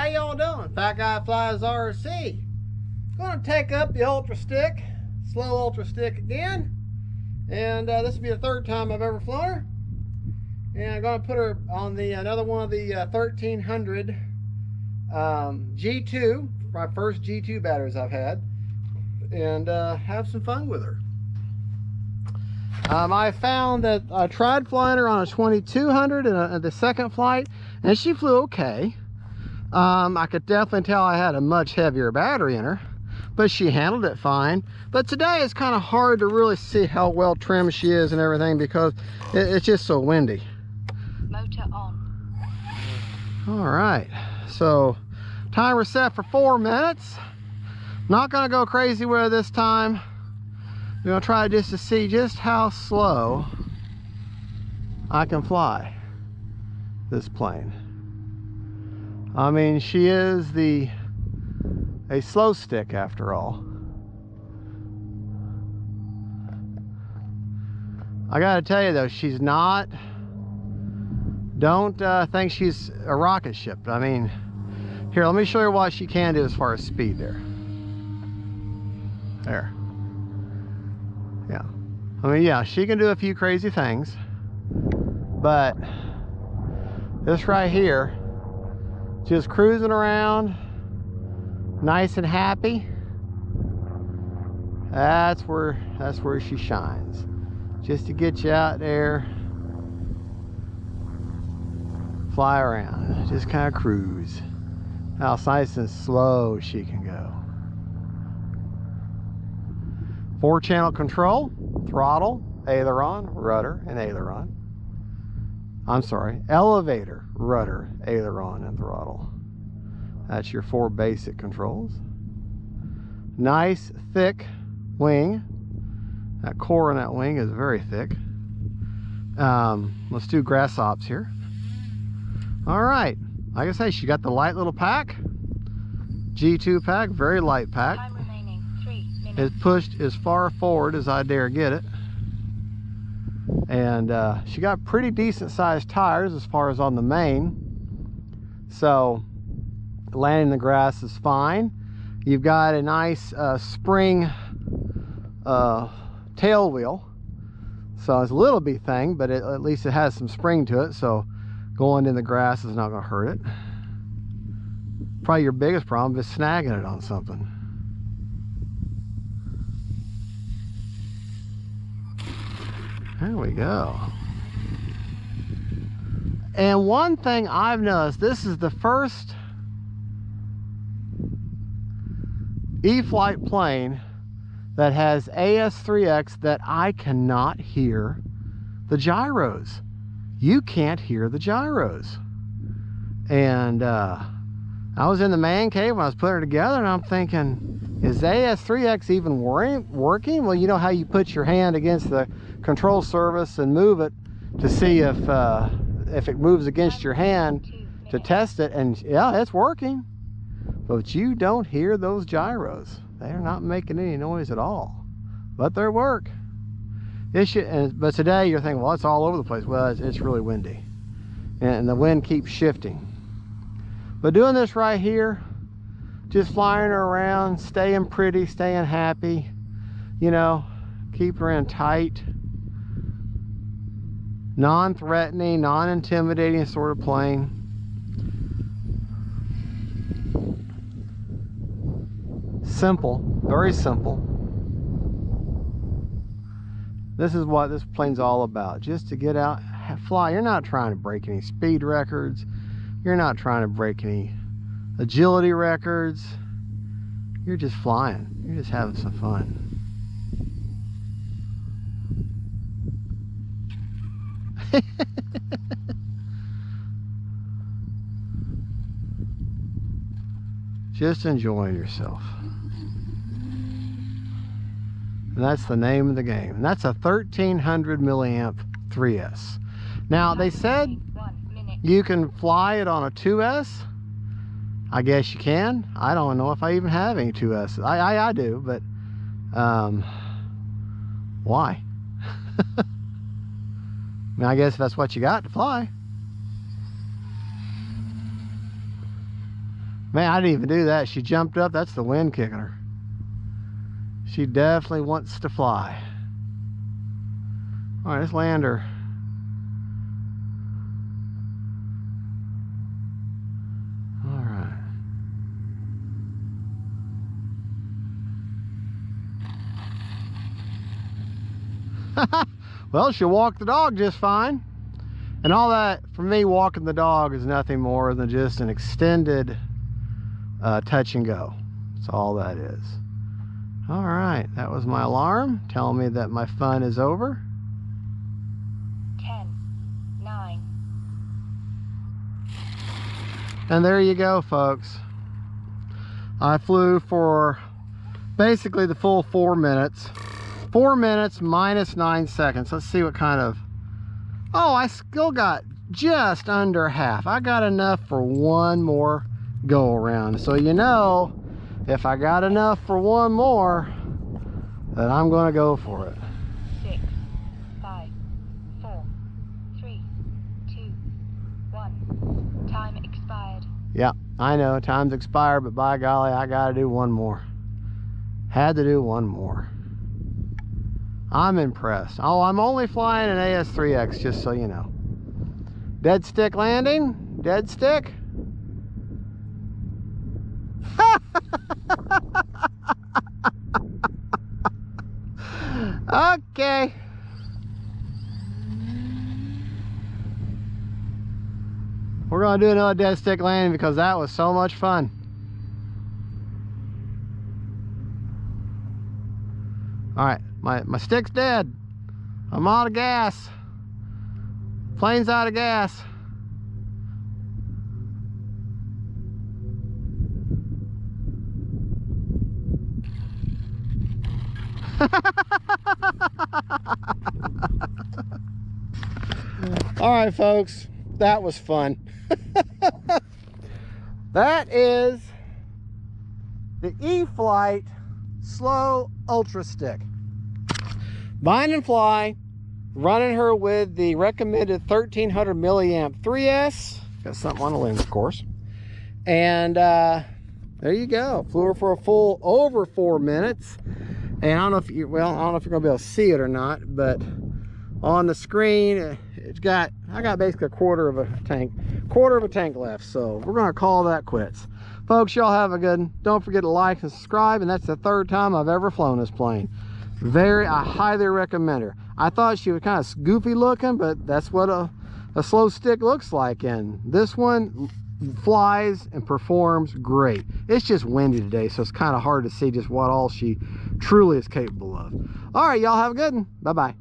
how y'all doing? Fat Guy Flies RC. Gonna take up the Ultra Stick, slow Ultra Stick again. And this will be the third time I've ever flown her. And I'm gonna put her on the another one of the 1300 G2, my first G2 batteries I've had, and have some fun with her. I found that I tried flying her on a 2200 in the second flight, and she flew okay. I could definitely tell I had a much heavier battery in her, but she handled it fine. But today it's kind of hard to really see how well trimmed she is and everything because it's just so windy. Motor on. All right, so timer set for 4 minutes. Not gonna go crazy with it this time. We're gonna try just to see just how slow I can fly this plane. I mean, she is a slow stick after all. I gotta tell you though, she's not, don't think she's a rocket ship. I mean, here, let me show you what she can do as far as speed there. There. Yeah. I mean, yeah, she can do a few crazy things, but this right here, just cruising around, nice and happy, that's where she shines. Just to get you out there, fly around, just kind of cruise. How nice and slow she can go. 4-channel control, throttle, aileron, rudder, and aileron. I'm sorry, elevator, rudder, aileron, and throttle. That's your 4 basic controls. Nice, thick wing. That core in that wing is very thick. Let's do grass ops here. All right, like I say, she got the light little pack. G2 pack, very light pack. Time remaining 3 minutes. It's pushed as far forward as I dare get it. And she got pretty decent sized tires as far as on the main. So landing in the grass is fine. You've got a nice spring tail wheel. So it's a little bitty thing, but at least it has some spring to it. So going in the grass is not going to hurt it. Probably your biggest problem is snagging it on something. There we go. And one thing I've noticed, this is the first E-Flite plane that has AS3X that I cannot hear the gyros. You can't hear the gyros. And I was in the man cave when I was putting it together, and I'm thinking, is AS3X even working? Well, you know how you put your hand against the control surface and move it to see if it moves against your hand to test it, and yeah, it's working. But you don't hear those gyros. They're not making any noise at all, but they work. But today you're thinking, well, it's all over the place. Well, it's really windy, and the wind keeps shifting. But doing this right here, just flying her around, staying pretty, staying happy, you know, keep her in tight, non-threatening, non-intimidating sort of plane. Simple, very simple. This is what this plane's all about, just to get out, fly. You're not trying to break any speed records. You're not trying to break any agility records. You're just flying. You're just having some fun. Just enjoying yourself. And that's the name of the game. And that's a 1300 milliamp 3S. Now they said you can fly it on a 2S. I guess you can. I don't know if I even have any 2S. I do, but why? I mean, I guess that's what you got to fly. Man, I didn't even do that. She jumped up. That's the wind kicking her. She definitely wants to fly. All right, let's land her. All right. Well, she'll walk the dog just fine. And all that, for me, walking the dog is nothing more than just an extended touch and go. That's all that is. All right, that was my alarm telling me that my fun is over. 10, 9. And there you go, folks. I flew for basically the full 4 minutes. 4 minutes minus 9 seconds. Let's see what kind of... Oh, I still got just under half. I got enough for one more go around. So you know, if I got enough for one more, then I'm gonna go for it. 6, 5, 4, 3, 2, 1. Time expired. Yeah, I know, time's expired, but by golly, I gotta do one more. Had to do one more. I'm impressed. Oh, I'm only flying an AS3X, just so you know. Dead stick landing? Dead stick? Okay. We're gonna do another dead stick landing because that was so much fun. All right, my stick's dead. I'm out of gas. Plane's out of gas. All right, folks, that was fun. That is the E-Flite Slow Ultra Stick. Bind and fly, running her with the recommended 1300 milliamp 3S. Got something on the lens, of course. And there you go. Flew her for a full over 4 minutes. And I don't know if you, well, I don't know if you're gonna be able to see it or not, but on the screen, I got basically a quarter of a tank left. So we're gonna call that quits. Folks, y'all have a good one. Don't forget to like and subscribe. And that's the 3rd time I've ever flown this plane. I highly recommend her. I thought she was kind of goofy looking, but that's what a slow stick looks like. And this one flies and performs great. It's just windy today, so it's kind of hard to see just what all she truly is capable of. All right, y'all have a good one. Bye-bye.